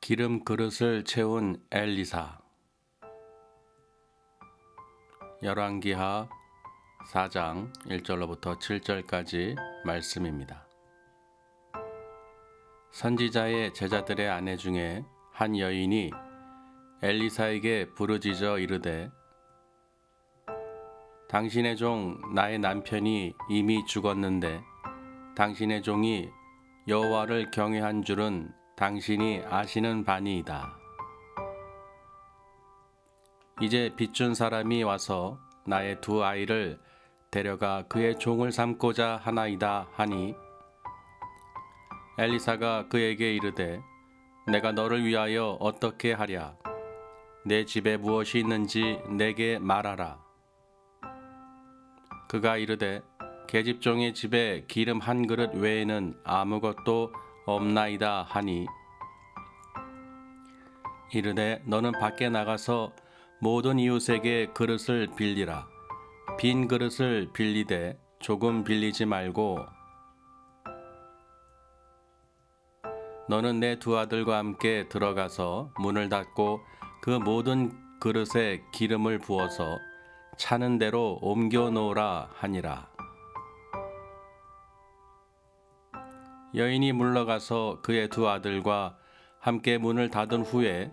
기름 그릇을 채운 엘리사. 열왕기하 4장 1절로부터 7절까지 말씀입니다. 선지자의 제자들의 아내 중에 한 여인이 엘리사에게 부르짖어 이르되, 당신의 종 나의 남편이 이미 죽었는데 당신의 종이 여호와를 경외한 줄은 당신이 아시는 바니이다. 이제 빚준 사람이 와서 나의 두 아이를 데려가 그의 종을 삼고자 하나이다 하니, 엘리사가 그에게 이르되, 내가 너를 위하여 어떻게 하랴? 내 집에 무엇이 있는지 내게 말하라. 그가 이르되, 계집종의 집에 기름 한 그릇 외에는 아무것도 없나이다 하니, 이르되 너는 밖에 나가서 모든 이웃에게 그릇을 빌리라. 빈 그릇을 빌리되 조금 빌리지 말고, 너는 내 두 아들과 함께 들어가서 문을 닫고 그 모든 그릇에 기름을 부어서 차는 대로 옮겨 놓으라 하니라. 여인이 물러가서 그의 두 아들과 함께 문을 닫은 후에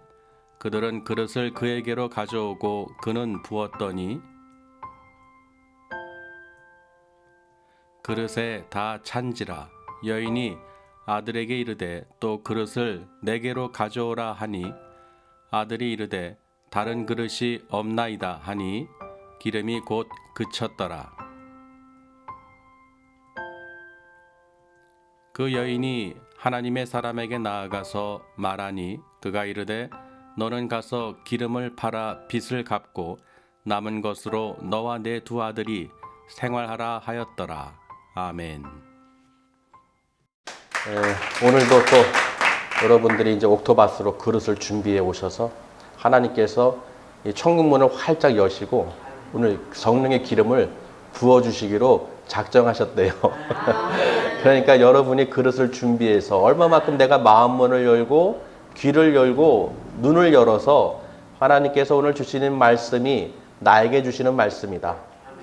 그들은 그릇을 그에게로 가져오고 그는 부었더니 그릇에 다 찬지라. 여인이 아들에게 이르되 또 그릇을 내게로 가져오라 하니, 아들이 이르되 다른 그릇이 없나이다 하니 기름이 곧 그쳤더라. 그 여인이 하나님의 사람에게 나아가서 말하니, 그가 이르되 너는 가서 기름을 팔아 빚을 갚고 남은 것으로 너와 내 두 아들이 생활하라 하였더라. 아멘. 오늘도 또 여러분들이 이제 옥토바스로 그릇을 준비해 오셔서 하나님께서 이 천국문을 활짝 여시고 오늘 성령의 기름을 부어주시기로 작정하셨대요. 그러니까 여러분이 그릇을 준비해서 얼마만큼 내가 마음문을 열고 귀를 열고 눈을 열어서 하나님께서 오늘 주시는 말씀이 나에게 주시는 말씀이다.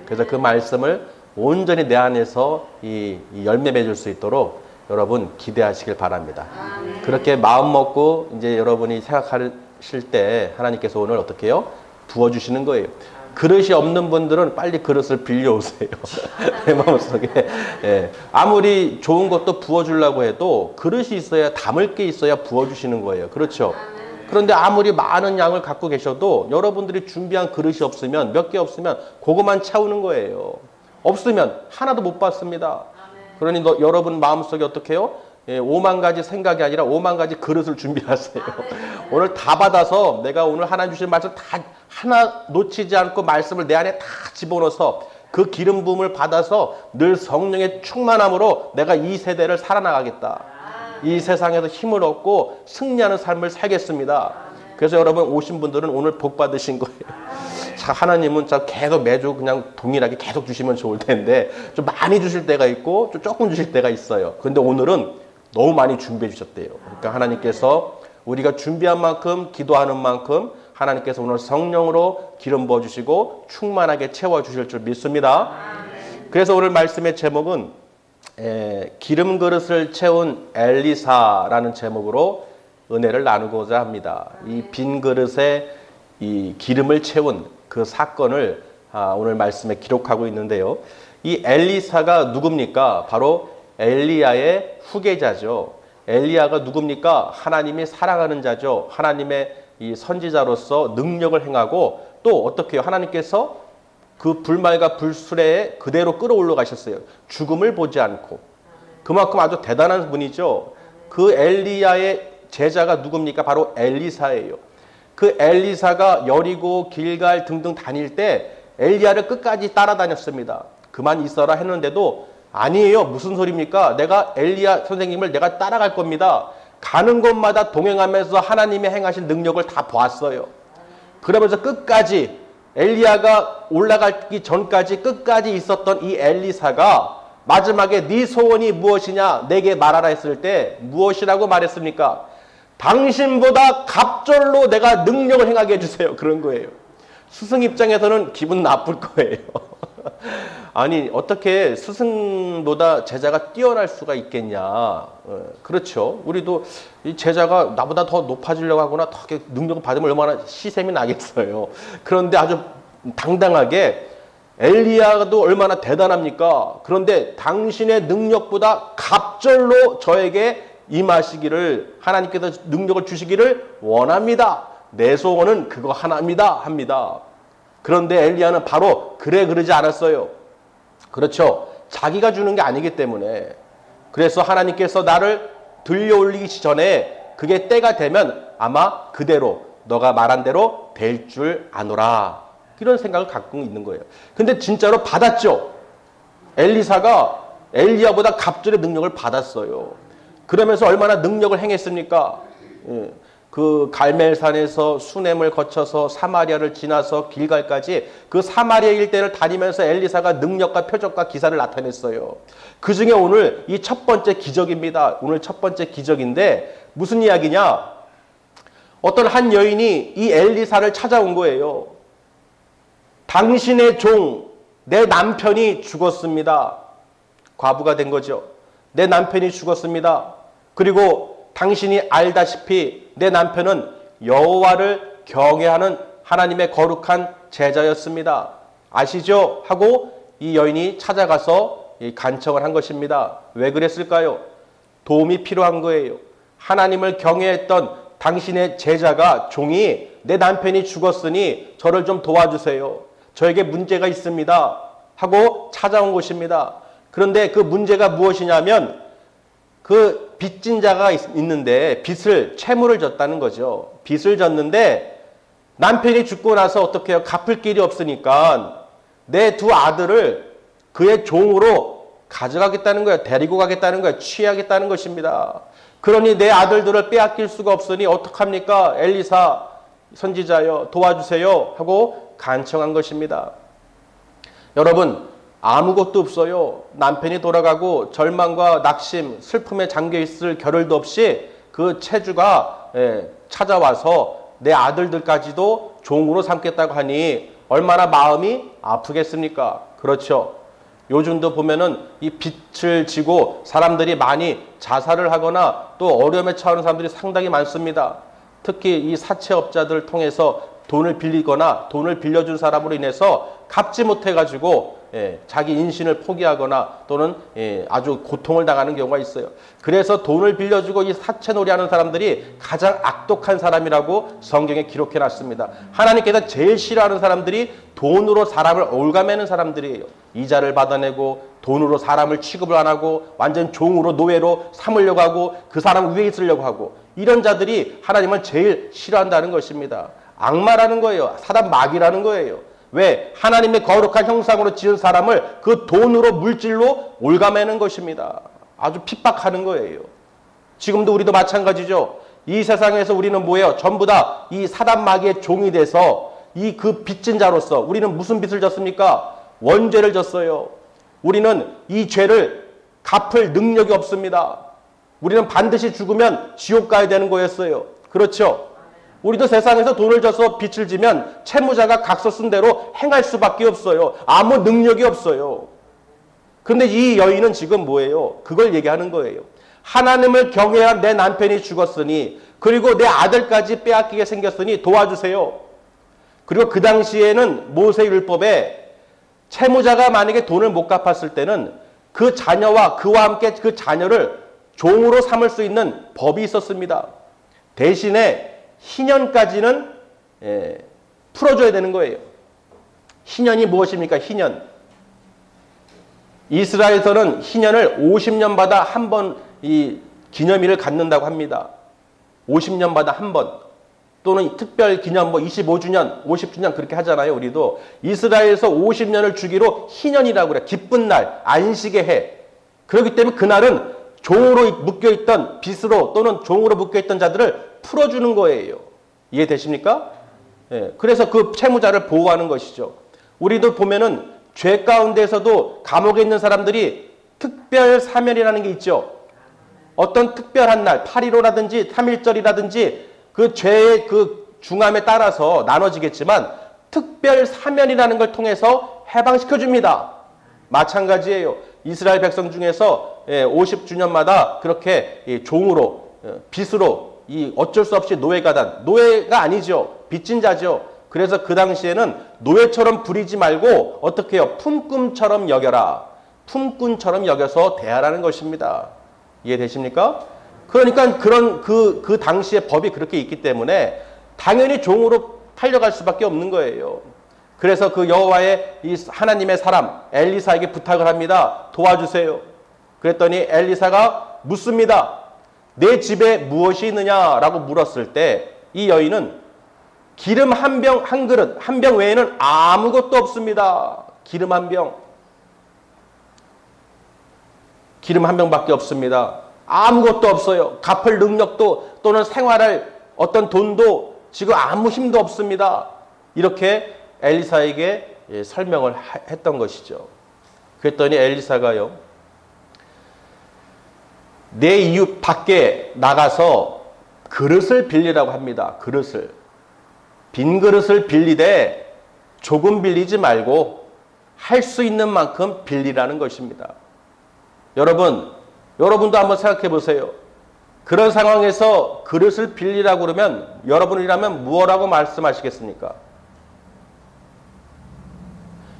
그래서 그 말씀을 온전히 내 안에서 이 열매 맺을 수 있도록 여러분 기대하시길 바랍니다. 그렇게 마음 먹고 이제 여러분이 생각하실 때 하나님께서 오늘 어떻게 해요? 부어주시는 거예요. 그릇이 없는 분들은 빨리 그릇을 빌려오세요. 내 마음속에. 아무리 좋은 것도 부어주려고 해도 그릇이 있어야, 담을 게 있어야 부어주시는 거예요. 그렇죠? 그런데 아무리 많은 양을 갖고 계셔도 여러분들이 준비한 그릇이 없으면, 몇 개 없으면 그것만 채우는 거예요. 없으면 하나도 못 받습니다. 그러니 여러분 마음속에 어떻게 해요? 5만 가지 생각이 아니라 5만 가지 그릇을 준비하세요. 오늘 다 받아서 내가 오늘 하나님 주신 말씀 다 하나 놓치지 않고 말씀을 내 안에 다 집어넣어서 그 기름 부음을 받아서 늘 성령의 충만함으로 내가 이 세대를 살아나가겠다. 이 세상에서 힘을 얻고 승리하는 삶을 살겠습니다. 그래서 여러분 오신 분들은 오늘 복 받으신 거예요. 자, 하나님은 계속 매주 그냥 동일하게 계속 주시면 좋을 텐데 좀 많이 주실 때가 있고 좀 조금 주실 때가 있어요. 근데 오늘은 너무 많이 준비해 주셨대요. 그러니까 하나님께서 우리가 준비한 만큼, 기도하는 만큼 하나님께서 오늘 성령으로 기름 부어주시고 충만하게 채워주실 줄 믿습니다. 그래서 오늘 말씀의 제목은 기름 그릇을 채운 엘리사라는 제목으로 은혜를 나누고자 합니다. 이 빈 그릇에 이 기름을 채운 그 사건을 오늘 말씀에 기록하고 있는데요. 이 엘리사가 누굽니까? 바로 엘리야의 후계자죠. 엘리야가 누굽니까? 하나님이 사랑하는 자죠. 하나님의 이 선지자로서 능력을 행하고 또 어떻게 해요? 하나님께서 그 불말과 불수레에 그대로 끌어올려 가셨어요. 죽음을 보지 않고. 그만큼 아주 대단한 분이죠. 그 엘리야의 제자가 누굽니까? 바로 엘리사예요. 그 엘리사가 여리고 길갈 등등 다닐 때 엘리야를 끝까지 따라다녔습니다. 그만 있어라 했는데도 아니에요. 무슨 소리입니까? 내가 엘리야 선생님을 내가 따라갈 겁니다. 가는 곳마다 동행하면서 하나님의 행하신 능력을 다 보았어요. 그러면서 끝까지 엘리야가 올라가기 전까지 끝까지 있었던 이 엘리사가 마지막에 네 소원이 무엇이냐 내게 말하라 했을 때 무엇이라고 말했습니까? 당신보다 갑절로 내가 능력을 행하게 해주세요. 그런 거예요. 스승 입장에서는 기분 나쁠 거예요. 아니 어떻게 스승보다 제자가 뛰어날 수가 있겠냐. 그렇죠. 우리도 이 제자가 나보다 더 높아지려고 하거나 더 능력을 받으면 얼마나 시샘이 나겠어요. 그런데 아주 당당하게 엘리야도 얼마나 대단합니까? 그런데 당신의 능력보다 갑절로 저에게 임하시기를 하나님께서 능력을 주시기를 원합니다. 내 소원은 그거 하나입니다. 합니다. 그런데 엘리야는 바로 그래 그러지 않았어요. 그렇죠. 자기가 주는 게 아니기 때문에. 그래서 하나님께서 나를 들려 올리기 전에 그게 때가 되면 아마 그대로 너가 말한 대로 될 줄 아노라. 이런 생각을 갖고 있는 거예요. 근데 진짜로 받았죠. 엘리사가 엘리야보다 갑절의 능력을 받았어요. 그러면서 얼마나 능력을 행했습니까? 그 갈멜산에서 수넴을 거쳐서 사마리아를 지나서 길갈까지 그 사마리아 일대를 다니면서 엘리사가 능력과 표적과 기사를 나타냈어요. 그 중에 오늘 이 첫 번째 기적입니다. 오늘 첫 번째 기적인데 무슨 이야기냐? 어떤 한 여인이 이 엘리사를 찾아온 거예요. 당신의 종, 내 남편이 죽었습니다. 과부가 된 거죠. 내 남편이 죽었습니다. 그리고 당신이 알다시피 내 남편은 여호와를 경외하는 하나님의 거룩한 제자였습니다. 아시죠? 하고 이 여인이 찾아가서 간청을 한 것입니다. 왜 그랬을까요? 도움이 필요한 거예요. 하나님을 경외했던 당신의 제자가 종이 내 남편이 죽었으니 저를 좀 도와주세요. 저에게 문제가 있습니다. 하고 찾아온 것입니다. 그런데 그 문제가 무엇이냐면 그 빚진 자가 있는데 빚을 채무를 졌다는 거죠. 빚을 졌는데 남편이 죽고 나서 어떻게 해요? 갚을 길이 없으니까 내 두 아들을 그의 종으로 가져가겠다는 거예요. 데리고 가겠다는 거예요. 취하겠다는 것입니다. 그러니 내 아들들을 빼앗길 수가 없으니 어떡합니까? 엘리사 선지자여 도와주세요 하고 간청한 것입니다. 여러분 아무것도 없어요. 남편이 돌아가고 절망과 낙심, 슬픔에 잠겨있을 겨를도 없이 그 체주가 찾아와서 내 아들들까지도 종으로 삼겠다고 하니 얼마나 마음이 아프겠습니까? 그렇죠. 요즘도 보면은 이 빚을 지고 사람들이 많이 자살을 하거나 또 어려움에 처하는 사람들이 상당히 많습니다. 특히 이 사채업자들을 통해서 돈을 빌리거나 돈을 빌려준 사람으로 인해서 갚지 못해가지고 자기 인신을 포기하거나 또는 아주 고통을 당하는 경우가 있어요. 그래서 돈을 빌려주고 이 사채놀이하는 사람들이 가장 악독한 사람이라고 성경에 기록해놨습니다. 하나님께서 제일 싫어하는 사람들이 돈으로 사람을 올가매는 사람들이에요. 이자를 받아내고 돈으로 사람을 취급을 안 하고 완전 종으로 노예로 삼으려고 하고 그 사람 위에 있으려고 하고 이런 자들이 하나님을 제일 싫어한다는 것입니다. 악마라는 거예요. 사단 마귀라는 거예요. 왜? 하나님의 거룩한 형상으로 지은 사람을 그 돈으로 물질로 올가매는 것입니다. 아주 핍박하는 거예요. 지금도 우리도 마찬가지죠. 이 세상에서 우리는 뭐예요? 전부 다 이 사단 마귀의 종이 돼서 이 그 빚진 자로서 우리는 무슨 빚을 졌습니까? 원죄를 졌어요. 우리는 이 죄를 갚을 능력이 없습니다. 우리는 반드시 죽으면 지옥 가야 되는 거였어요. 그렇죠? 우리도 세상에서 돈을 져서 빚을 지면 채무자가 각서 쓴 대로 행할 수밖에 없어요. 아무 능력이 없어요. 그런데 이 여인은 지금 뭐예요? 그걸 얘기하는 거예요. 하나님을 경외한 내 남편이 죽었으니 그리고 내 아들까지 빼앗기게 생겼으니 도와주세요. 그리고 그 당시에는 모세율법에 채무자가 만약에 돈을 못 갚았을 때는 그 자녀와 그와 함께 그 자녀를 종으로 삼을 수 있는 법이 있었습니다. 대신에 희년까지는 풀어줘야 되는 거예요. 희년이 무엇입니까? 희년. 이스라엘에서는 희년을 50년마다 한 번 이 기념일을 갖는다고 합니다. 50년마다 한 번. 또는 특별 기념 뭐 25주년, 50주년 그렇게 하잖아요. 우리도. 이스라엘에서 50년을 주기로 희년이라고 그래. 기쁜 날, 안식의 해. 그렇기 때문에 그날은 종으로 묶여있던 빚으로 또는 종으로 묶여있던 자들을 풀어주는 거예요. 이해되십니까? 그래서 그 채무자를 보호하는 것이죠. 우리도 보면은 죄 가운데서도 감옥에 있는 사람들이 특별 사면이라는 게 있죠. 어떤 특별한 날, 8.15라든지 3.1절이라든지 그 죄의 그 중함에 따라서 나눠지겠지만 특별 사면이라는 걸 통해서 해방시켜줍니다. 마찬가지예요. 이스라엘 백성 중에서 50주년마다 그렇게 종으로, 빚으로 어쩔 수 없이 노예가 아니죠. 빚진 자죠. 그래서 그 당시에는 노예처럼 부리지 말고 어떻게 해요? 품꾼처럼 여겨라. 품꾼처럼 여겨서 대하라는 것입니다. 이해되십니까? 그러니까 그 당시에 법이 그렇게 있기 때문에 당연히 종으로 팔려갈 수밖에 없는 거예요. 그래서 그 여호와의 이 하나님의 사람 엘리사에게 부탁을 합니다. 도와주세요. 그랬더니 엘리사가 묻습니다. 내 집에 무엇이 있느냐라고 물었을 때 이 여인은 기름 한 병, 한 그릇, 한 병 외에는 아무것도 없습니다. 기름 한 병. 기름 한 병밖에 없습니다. 아무것도 없어요. 갚을 능력도 또는 생활할 어떤 돈도 지금 아무 힘도 없습니다. 이렇게 엘리사에게 설명을 했던 것이죠. 그랬더니 엘리사가요. 내 이웃 밖에 나가서 그릇을 빌리라고 합니다. 그릇을. 빈 그릇을 빌리되 조금 빌리지 말고 할 수 있는 만큼 빌리라는 것입니다. 여러분도 한번 생각해 보세요. 그런 상황에서 그릇을 빌리라고 그러면 여러분이라면 무엇라고 말씀하시겠습니까?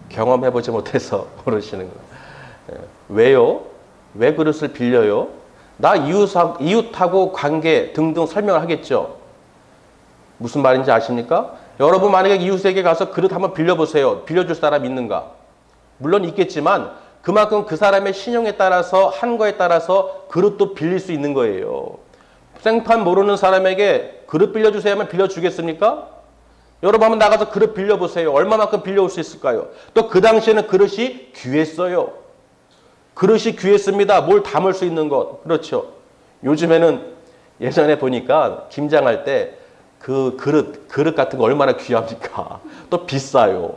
경험해보지 못해서 모르시는 거예요. 왜요? 왜 그릇을 빌려요? 나 이웃하고 관계 등등 설명을 하겠죠. 무슨 말인지 아십니까? 여러분 만약에 이웃에게 가서 그릇 한번 빌려보세요. 빌려줄 사람 있는가? 물론 있겠지만 그만큼 그 사람의 신용에 따라서 한 거에 따라서 그릇도 빌릴 수 있는 거예요. 생판 모르는 사람에게 그릇 빌려주세요 하면 빌려주겠습니까? 여러분 한번 나가서 그릇 빌려보세요. 얼마만큼 빌려올 수 있을까요? 또 그 당시에는 그릇이 귀했어요. 그릇이 귀했습니다. 뭘 담을 수 있는 것. 그렇죠. 요즘에는 예전에 보니까 김장할 때 그 그릇 같은 거 얼마나 귀합니까? 또 비싸요.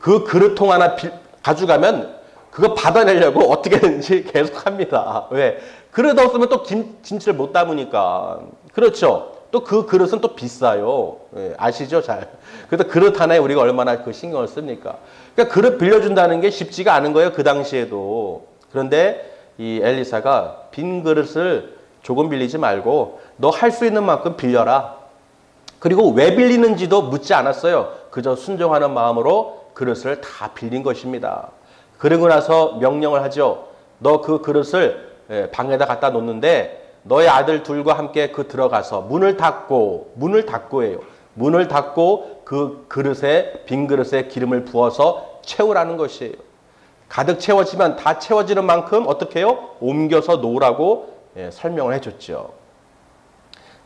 그 그릇통 하나 가져가면 그거 받아내려고 어떻게든지 계속 합니다. 왜? 그릇 없으면 또 김치를 못 담으니까. 그렇죠. 또 그 그릇은 또 비싸요. 예, 아시죠? 잘. 그래서 그릇 하나에 우리가 얼마나 그 신경을 씁니까? 그러니까 그릇 빌려준다는 게 쉽지가 않은 거예요. 그 당시에도. 그런데 이 엘리사가 빈 그릇을 조금 빌리지 말고 너 할 수 있는 만큼 빌려라. 그리고 왜 빌리는지도 묻지 않았어요. 그저 순종하는 마음으로 그릇을 다 빌린 것입니다. 그러고 나서 명령을 하죠. 너 그 그릇을 방에다 갖다 놓는데 너의 아들 둘과 함께 그 들어가서 문을 닫고예요. 문을 닫고 그 그릇에 빈 그릇에 기름을 부어서 채우라는 것이에요. 가득 채워지면 다 채워지는 만큼 어떻게 해요? 옮겨서 놓으라고 설명을 해줬죠.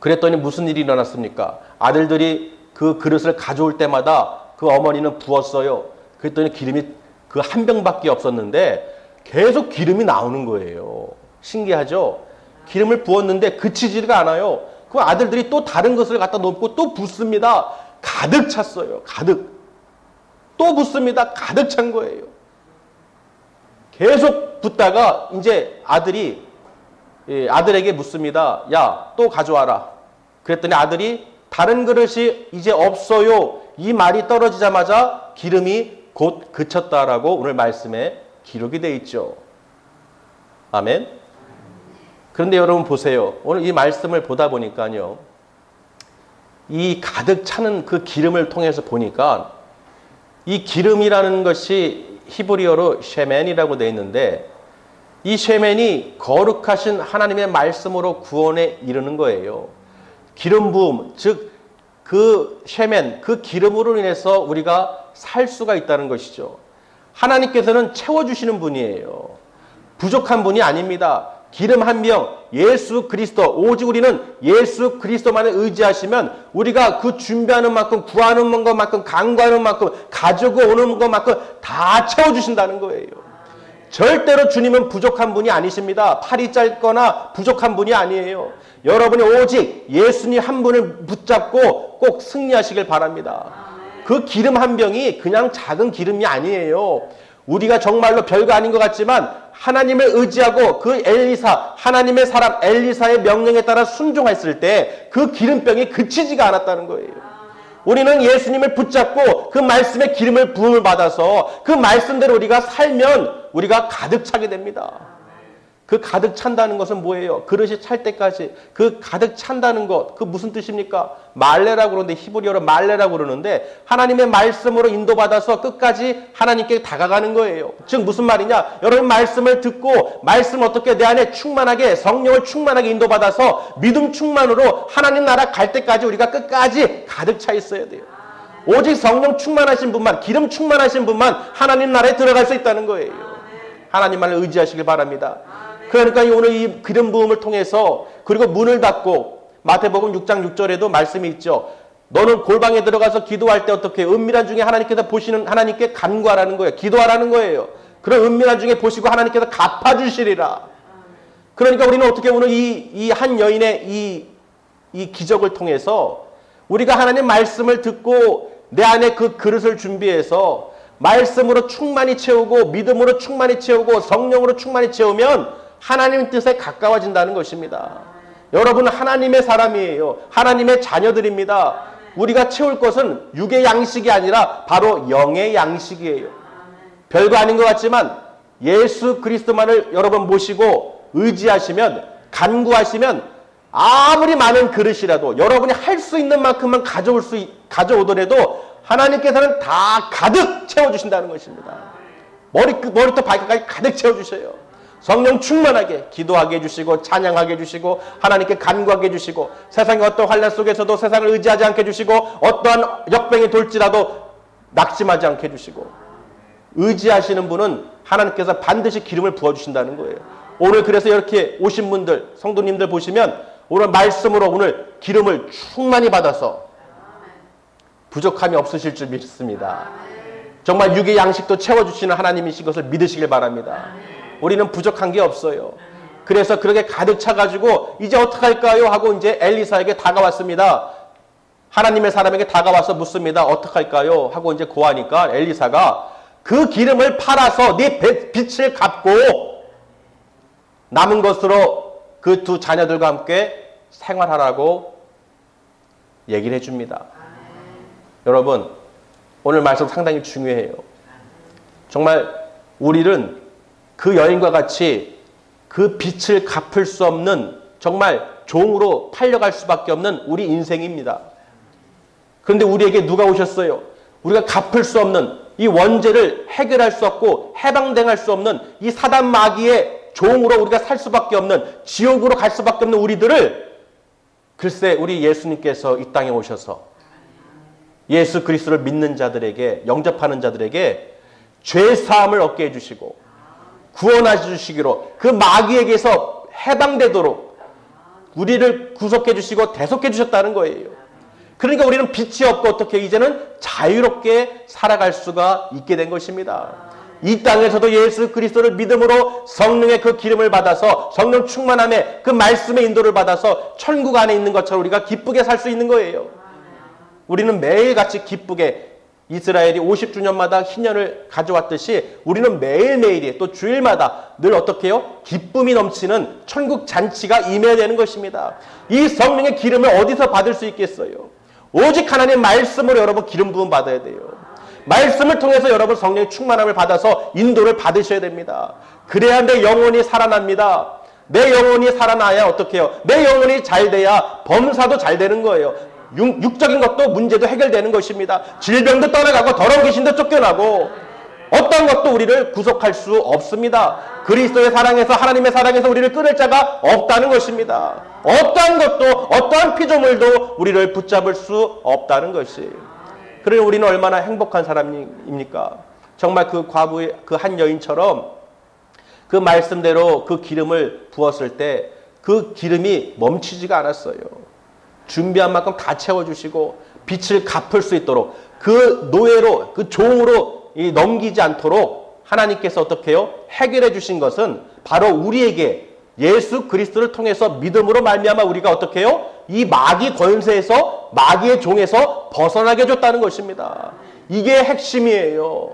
그랬더니 무슨 일이 일어났습니까? 아들들이 그 그릇을 가져올 때마다 그 어머니는 부었어요. 그랬더니 기름이 그 한 병밖에 없었는데 계속 기름이 나오는 거예요. 신기하죠? 기름을 부었는데 그치지가 않아요. 그 아들들이 또 다른 것을 갖다 놓고 또 붓습니다. 가득 찼어요. 가득. 또 붓습니다. 가득 찬 거예요. 계속 붓다가 이제 아들에게 묻습니다. 야, 또 가져와라. 그랬더니 아들이 다른 그릇이 이제 없어요. 이 말이 떨어지자마자 기름이 곧 그쳤다라고 오늘 말씀에 기록이 되어 있죠. 아멘. 그런데 여러분 보세요. 오늘 이 말씀을 보다 보니까요. 이 가득 차는 그 기름을 통해서 보니까 이 기름이라는 것이 히브리어로 쉐멘이라고 되어 있는데 이 쉐멘이 거룩하신 하나님의 말씀으로 구원에 이르는 거예요. 기름 부음, 즉 그 쉐멘, 그 기름으로 인해서 우리가 살 수가 있다는 것이죠. 하나님께서는 채워주시는 분이에요. 부족한 분이 아닙니다. 기름 한 병, 예수 그리스도, 오직 우리는 예수 그리스도만을 의지하시면 우리가 그 준비하는 만큼, 구하는 것만큼, 간구하는 만큼, 가지고 오는 것만큼 다 채워주신다는 거예요. 절대로 주님은 부족한 분이 아니십니다. 팔이 짧거나 부족한 분이 아니에요. 여러분이 오직 예수님 한 분을 붙잡고 꼭 승리하시길 바랍니다. 그 기름 한 병이 그냥 작은 기름이 아니에요. 우리가 정말로 별거 아닌 것 같지만 하나님을 의지하고 그 엘리사, 하나님의 사람 엘리사의 명령에 따라 순종했을 때 그 기름병이 그치지가 않았다는 거예요. 우리는 예수님을 붙잡고 그 말씀의 기름을 부음을 받아서 그 말씀대로 우리가 살면 우리가 가득 차게 됩니다. 그 가득 찬다는 것은 뭐예요? 그릇이 찰 때까지 그 가득 찬다는 것, 그 무슨 뜻입니까? 말레라고 그러는데, 히브리어로 말레라고 그러는데 하나님의 말씀으로 인도받아서 끝까지 하나님께 다가가는 거예요. 즉 무슨 말이냐? 여러분 말씀을 듣고 말씀을 어떻게 내 안에 충만하게 성령을 충만하게 인도받아서 믿음 충만으로 하나님 나라 갈 때까지 우리가 끝까지 가득 차 있어야 돼요. 오직 성령 충만하신 분만, 기름 충만하신 분만 하나님 나라에 들어갈 수 있다는 거예요. 하나님만을 의지하시길 바랍니다. 그러니까 오늘 이 기름 부음을 통해서 그리고 문을 닫고 마태복음 6장 6절에도 말씀이 있죠. 너는 골방에 들어가서 기도할 때 어떻게 은밀한 중에 하나님께서 보시는 하나님께 간구하라는 거예요. 기도하라는 거예요. 그런 은밀한 중에 보시고 하나님께서 갚아주시리라. 그러니까 우리는 어떻게 오늘 이 한 여인의 이 기적을 통해서 우리가 하나님 말씀을 듣고 내 안에 그 그릇을 준비해서 말씀으로 충만히 채우고 믿음으로 충만히 채우고 성령으로 충만히 채우면 하나님 뜻에 가까워진다는 것입니다. 여러분은 하나님의 사람이에요. 하나님의 자녀들입니다. 우리가 채울 것은 육의 양식이 아니라 바로 영의 양식이에요. 별거 아닌 것 같지만 예수 그리스도만을 여러분 모시고 의지하시면 간구하시면 아무리 많은 그릇이라도 여러분이 할 수 있는 만큼만 가져오더라도 하나님께서는 다 가득 채워주신다는 것입니다. 머리부터 발끝까지 가득 채워주셔요. 성령 충만하게 기도하게 해주시고 찬양하게 해주시고 하나님께 간구하게 해주시고 세상의 어떤 환난 속에서도 세상을 의지하지 않게 해주시고 어떠한 역병이 돌지라도 낙심하지 않게 해주시고 의지하시는 분은 하나님께서 반드시 기름을 부어주신다는 거예요. 오늘 그래서 이렇게 오신 분들 성도님들 보시면 오늘 말씀으로 오늘 기름을 충만히 받아서 부족함이 없으실 줄 믿습니다. 정말 육의 양식도 채워주시는 하나님이신 것을 믿으시길 바랍니다. 우리는 부족한 게 없어요. 그래서 그렇게 가득 차가지고 이제 어떡할까요? 하고 이제 엘리사에게 다가왔습니다. 하나님의 사람에게 다가와서 묻습니다. 어떡할까요? 하고 이제 고하니까 엘리사가 그 기름을 팔아서 네 빚을 갚고 남은 것으로 그 두 자녀들과 함께 생활하라고 얘기를 해줍니다. 여러분 오늘 말씀 상당히 중요해요. 정말 우리는 그 여인과 같이 그 빚을 갚을 수 없는 정말 종으로 팔려갈 수밖에 없는 우리 인생입니다. 그런데 우리에게 누가 오셨어요? 우리가 갚을 수 없는 이 원죄를 해결할 수 없고 해방당할 수 없는 이 사단 마귀의 종으로 우리가 살 수밖에 없는 지옥으로 갈 수밖에 없는 우리들을 글쎄 우리 예수님께서 이 땅에 오셔서 예수 그리스도를 믿는 자들에게 영접하는 자들에게 죄사함을 얻게 해주시고 구원해 주시기로 그 마귀에게서 해방되도록 우리를 구속해 주시고 대속해 주셨다는 거예요. 그러니까 우리는 빛이 없고 어떻게 이제는 자유롭게 살아갈 수가 있게 된 것입니다. 이 땅에서도 예수 그리스도를 믿음으로 성령의 그 기름을 받아서 성령 충만함에 그 말씀의 인도를 받아서 천국 안에 있는 것처럼 우리가 기쁘게 살 수 있는 거예요. 우리는 매일같이 기쁘게 이스라엘이 50주년마다 희년을 가져왔듯이 우리는 매일매일이 또 주일마다 늘 어떻게 해요? 기쁨이 넘치는 천국 잔치가 임해야 되는 것입니다. 이 성령의 기름을 어디서 받을 수 있겠어요? 오직 하나님의 말씀으로 여러분 기름 부음 받아야 돼요. 말씀을 통해서 여러분 성령의 충만함을 받아서 인도를 받으셔야 됩니다. 그래야 내 영혼이 살아납니다. 내 영혼이 살아나야 어떻게 해요? 내 영혼이 잘 돼야 범사도 잘 되는 거예요. 육적인 것도 문제도 해결되는 것입니다. 질병도 떠나가고 더러운 귀신도 쫓겨나고 어떤 것도 우리를 구속할 수 없습니다. 그리스도의 사랑에서 하나님의 사랑에서 우리를 끊을 자가 없다는 것입니다. 어떠한 것도 어떠한 피조물도 우리를 붙잡을 수 없다는 것이에요. 그러니 우리는 얼마나 행복한 사람입니까? 정말 그 과부의 그 한 여인처럼 그 말씀대로 그 기름을 부었을 때 그 기름이 멈추지가 않았어요. 준비한 만큼 다 채워주시고 빚을 갚을 수 있도록 그 노예로 그 종으로 넘기지 않도록 하나님께서 어떻게 해요? 해결해 주신 것은 바로 우리에게 예수 그리스도를 통해서 믿음으로 말미암아 우리가 어떻게 해요? 이 마귀 권세에서 마귀의 종에서 벗어나게 해줬다는 것입니다. 이게 핵심이에요.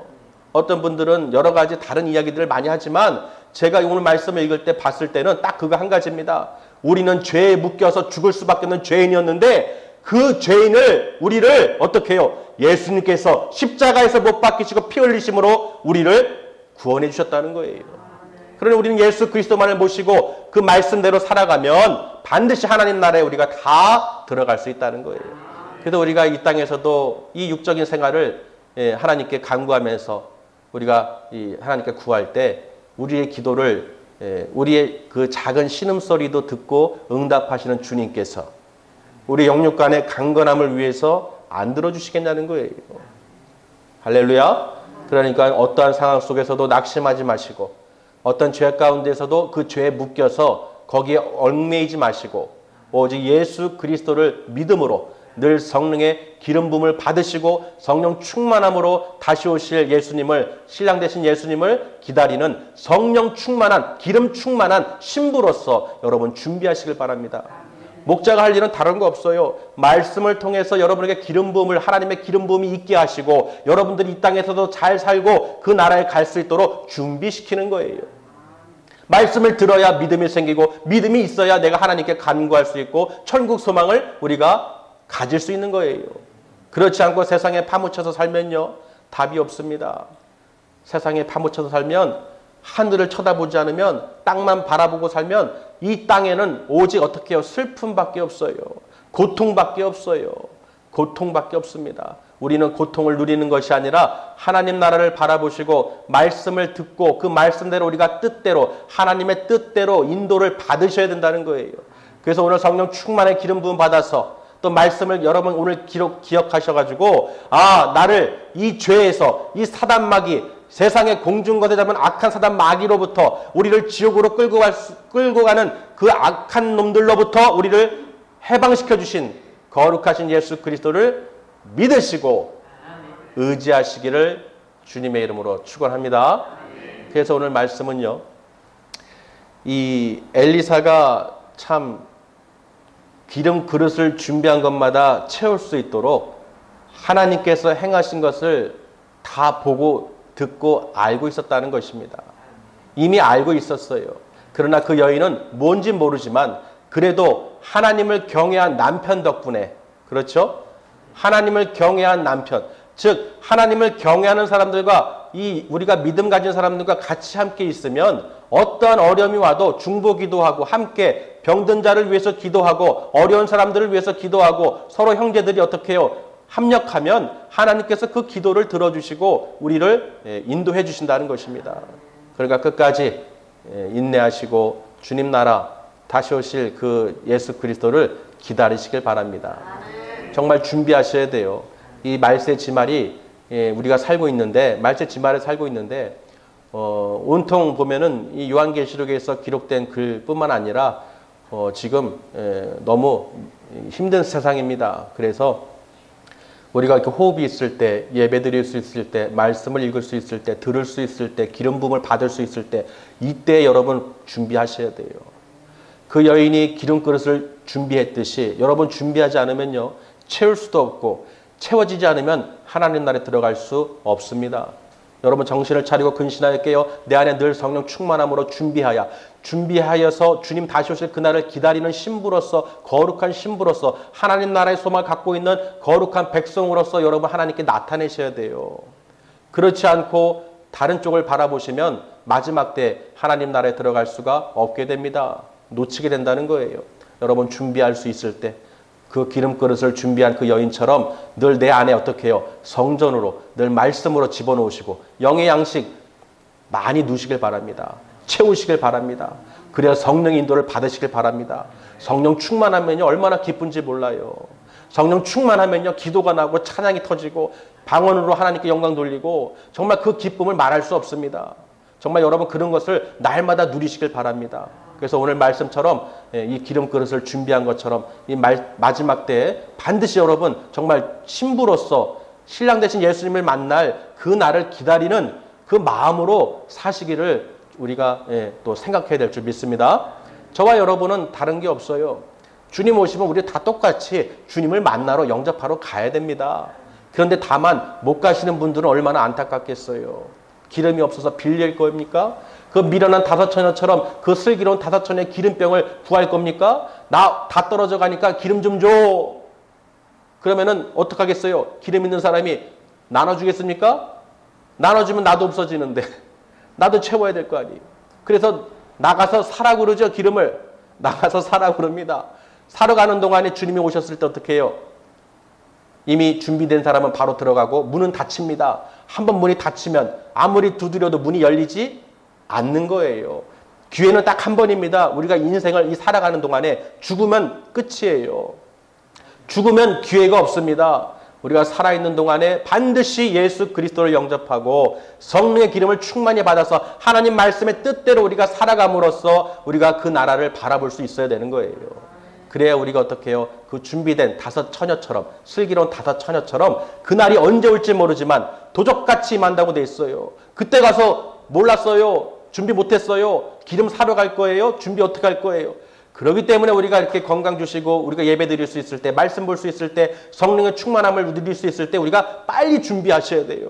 어떤 분들은 여러 가지 다른 이야기들을 많이 하지만 제가 오늘 말씀을 읽을 때 봤을 때는 딱 그거 한 가지입니다. 우리는 죄에 묶여서 죽을 수밖에 없는 죄인이었는데 그 죄인을 우리를 어떻게 해요? 예수님께서 십자가에서 못 박히시고 피 흘리심으로 우리를 구원해 주셨다는 거예요. 그러니 우리는 예수 그리스도만을 모시고 그 말씀대로 살아가면 반드시 하나님 나라에 우리가 다 들어갈 수 있다는 거예요. 그래서 우리가 이 땅에서도 이 육적인 생활을 하나님께 간구하면서 우리가 하나님께 구할 때 우리의 기도를 우리의 그 작은 신음소리도 듣고 응답하시는 주님께서 우리 영육간의 강건함을 위해서 안 들어주시겠냐는 거예요. 할렐루야. 그러니까 어떠한 상황 속에서도 낙심하지 마시고 어떤 죄 가운데서도 그 죄에 묶여서 거기에 얽매이지 마시고 오직 예수 그리스도를 믿음으로 늘 성령의 기름 부음을 받으시고 성령 충만함으로 다시 오실 예수님을, 신랑 되신 예수님을 기다리는 성령 충만한, 기름 충만한 신부로서 여러분 준비하시길 바랍니다. 목자가 할 일은 다른 거 없어요. 말씀을 통해서 여러분에게 기름 부음을, 하나님의 기름 부음이 있게 하시고 여러분들이 이 땅에서도 잘 살고 그 나라에 갈 수 있도록 준비시키는 거예요. 말씀을 들어야 믿음이 생기고 믿음이 있어야 내가 하나님께 간구할 수 있고 천국 소망을 우리가 가질 수 있는 거예요. 그렇지 않고 세상에 파묻혀서 살면요, 답이 없습니다. 세상에 파묻혀서 살면, 하늘을 쳐다보지 않으면, 땅만 바라보고 살면 이 땅에는 오직 어떻게 해요? 슬픔밖에 없어요. 고통밖에 없어요. 고통밖에 없습니다. 우리는 고통을 누리는 것이 아니라 하나님 나라를 바라보시고 말씀을 듣고 그 말씀대로 우리가 뜻대로, 하나님의 뜻대로 인도를 받으셔야 된다는 거예요. 그래서 오늘 성령 충만의 기름 부음 받아서 또 말씀을 여러분 오늘 기억하셔가지고, 아, 나를 이 죄에서, 이 사단 마귀, 세상의 공중거대 잡은 악한 사단 마귀로부터 우리를 지옥으로 끌고 가는 그 악한 놈들로부터 우리를 해방시켜 주신 거룩하신 예수 그리스도를 믿으시고 의지하시기를 주님의 이름으로 축원합니다. 그래서 오늘 말씀은요, 이 엘리사가 참 기름 그릇을 준비한 것마다 채울 수 있도록 하나님께서 행하신 것을 다 보고 듣고 알고 있었다는 것입니다. 이미 알고 있었어요. 그러나 그 여인은 뭔지 모르지만 그래도 하나님을 경외한 남편 덕분에, 그렇죠? 하나님을 경외한 남편, 즉 하나님을 경외하는 사람들과 우리가 믿음 가진 사람들과 같이 함께 있으면 어떠한 어려움이 와도 중보기도하고 함께 병든 자를 위해서 기도하고 어려운 사람들을 위해서 기도하고 서로 형제들이 어떻게 해요? 합력하면 하나님께서 그 기도를 들어주시고 우리를 인도해 주신다는 것입니다. 그러니까 끝까지 인내하시고 주님 나라 다시 오실 그 예수 그리스도를 기다리시길 바랍니다. 정말 준비하셔야 돼요. 이 말세 지말이 우리가 살고 있는데, 말세 지말에 살고 있는데 온통 보면은 이 요한계시록에서 기록된 글뿐만 아니라 지금 너무 힘든 세상입니다. 그래서 우리가 이렇게 호흡이 있을 때, 예배 드릴 수 있을 때, 말씀을 읽을 수 있을 때, 들을 수 있을 때, 기름 부음을 받을 수 있을 때, 이때 여러분 준비하셔야 돼요. 그 여인이 기름 그릇을 준비했듯이 여러분 준비하지 않으면요, 채울 수도 없고 채워지지 않으면 하나님 나라에 들어갈 수 없습니다. 여러분 정신을 차리고 근신하여 깨어 내 안에 늘 성령 충만함으로 준비하여서 주님 다시 오실 그날을 기다리는 신부로서, 거룩한 신부로서, 하나님 나라의 소망을 갖고 있는 거룩한 백성으로서 여러분 하나님께 나타내셔야 돼요. 그렇지 않고 다른 쪽을 바라보시면 마지막 때 하나님 나라에 들어갈 수가 없게 됩니다. 놓치게 된다는 거예요. 여러분 준비할 수 있을 때 그 기름 그릇을 준비한 그 여인처럼 늘 내 안에 어떻게 해요? 성전으로 늘 말씀으로 집어넣으시고 영의 양식 많이 누시길 바랍니다. 채우시길 바랍니다. 그래야 성령의 인도를 받으시길 바랍니다. 성령 충만하면요 얼마나 기쁜지 몰라요. 성령 충만하면요 기도가 나고 찬양이 터지고 방언으로 하나님께 영광 돌리고 정말 그 기쁨을 말할 수 없습니다. 정말 여러분 그런 것을 날마다 누리시길 바랍니다. 그래서 오늘 말씀처럼 이 기름 그릇을 준비한 것처럼 이 마지막 때에 반드시 여러분 정말 신부로서 신랑 되신 예수님을 만날 그 날을 기다리는 그 마음으로 사시기를 우리가 또 생각해야 될 줄 믿습니다. 저와 여러분은 다른 게 없어요. 주님 오시면 우리 다 똑같이 주님을 만나러 영접하러 가야 됩니다. 그런데 다만 못 가시는 분들은 얼마나 안타깝겠어요. 기름이 없어서 빌릴 겁니까? 그 미련한 다섯 처녀처럼 그 슬기로운 다섯 처녀의 기름병을 구할 겁니까? 나 다 떨어져 가니까 기름 좀 줘. 그러면은 어떡하겠어요? 기름 있는 사람이 나눠주겠습니까? 나눠주면 나도 없어지는데 나도 채워야 될 거 아니에요. 그래서 나가서 사라고 그러죠. 기름을 나가서 사라고 그럽니다. 사러 가는 동안에 주님이 오셨을 때 어떻게 해요? 이미 준비된 사람은 바로 들어가고 문은 닫힙니다. 한번 문이 닫히면 아무리 두드려도 문이 열리지 않는 거예요. 기회는 딱 한 번입니다. 우리가 인생을 살아가는 동안에 죽으면 끝이에요. 죽으면 기회가 없습니다. 우리가 살아있는 동안에 반드시 예수 그리스도를 영접하고 성령의 기름을 충만히 받아서 하나님 말씀의 뜻대로 우리가 살아감으로써 우리가 그 나라를 바라볼 수 있어야 되는 거예요. 그래야 우리가 어떻게 해요? 그 준비된 다섯 처녀처럼, 슬기로운 다섯 처녀처럼 그날이 언제 올지 모르지만 도적같이 임한다고 돼 있어요. 그때 가서 몰랐어요. 준비 못했어요. 기름 사러 갈 거예요. 준비 어떻게 할 거예요. 그렇기 때문에 우리가 이렇게 건강 주시고 우리가 예배 드릴 수 있을 때, 말씀 볼 수 있을 때, 성령의 충만함을 누릴 수 있을 때 우리가 빨리 준비하셔야 돼요.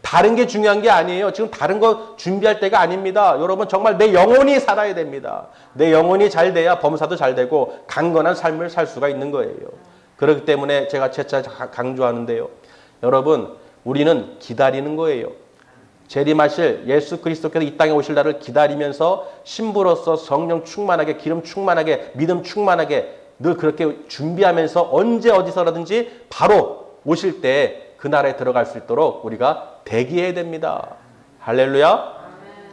다른 게 중요한 게 아니에요. 지금 다른 거 준비할 때가 아닙니다. 여러분 정말 내 영혼이 살아야 됩니다. 내 영혼이 잘 돼야 범사도 잘 되고 강건한 삶을 살 수가 있는 거예요. 그렇기 때문에 제가 재차 강조하는데요. 여러분 우리는 기다리는 거예요. 재림하실 예수 그리스도께서 이 땅에 오실 날을 기다리면서 신부로서 성령 충만하게, 기름 충만하게, 믿음 충만하게 늘 그렇게 준비하면서 언제 어디서라든지 바로 오실 때 그 나라에 들어갈 수 있도록 우리가 대기해야 됩니다. 할렐루야.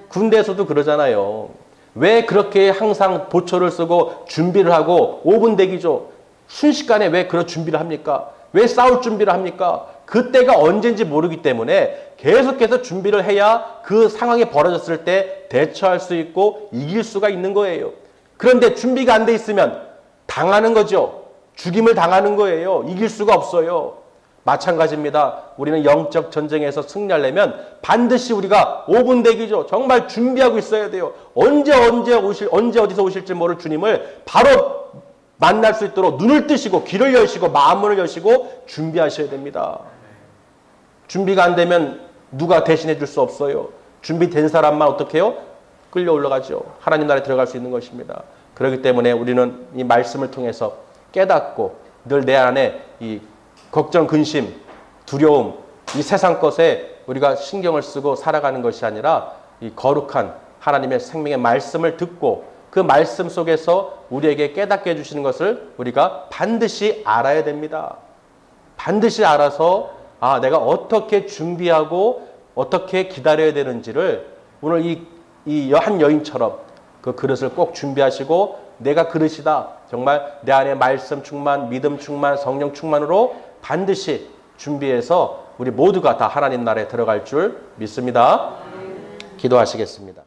군대에서도 그러잖아요. 왜 그렇게 항상 보초를 쓰고 준비를 하고 5분 대기죠. 순식간에 왜 그런 준비를 합니까? 왜 싸울 준비를 합니까? 그때가 언제인지 모르기 때문에 계속해서 준비를 해야 그 상황이 벌어졌을 때 대처할 수 있고 이길 수가 있는 거예요. 그런데 준비가 안 돼 있으면 당하는 거죠. 죽임을 당하는 거예요. 이길 수가 없어요. 마찬가지입니다. 우리는 영적 전쟁에서 승리하려면 반드시 우리가 5분 대기죠. 정말 준비하고 있어야 돼요. 언제 어디서 오실지 모를 주님을 바로 만날 수 있도록 눈을 뜨시고 귀를 여시고 마음을 여시고 준비하셔야 됩니다. 준비가 안 되면 누가 대신해 줄 수 없어요. 준비된 사람만 어떻게 해요? 끌려 올라가죠. 하나님 나라에 들어갈 수 있는 것입니다. 그렇기 때문에 우리는 이 말씀을 통해서 깨닫고 늘 내 안에 이 걱정, 근심, 두려움, 이 세상 것에 우리가 신경을 쓰고 살아가는 것이 아니라 이 거룩한 하나님의 생명의 말씀을 듣고 그 말씀 속에서 우리에게 깨닫게 해주시는 것을 우리가 반드시 알아야 됩니다. 반드시 알아서 내가 어떻게 준비하고 어떻게 기다려야 되는지를 오늘 이 한 여인처럼 그 그릇을 꼭 준비하시고 내가 그릇이다. 정말 내 안에 말씀 충만, 믿음 충만, 성령 충만으로 반드시 준비해서 우리 모두가 다 하나님 나라에 들어갈 줄 믿습니다. 기도하시겠습니다.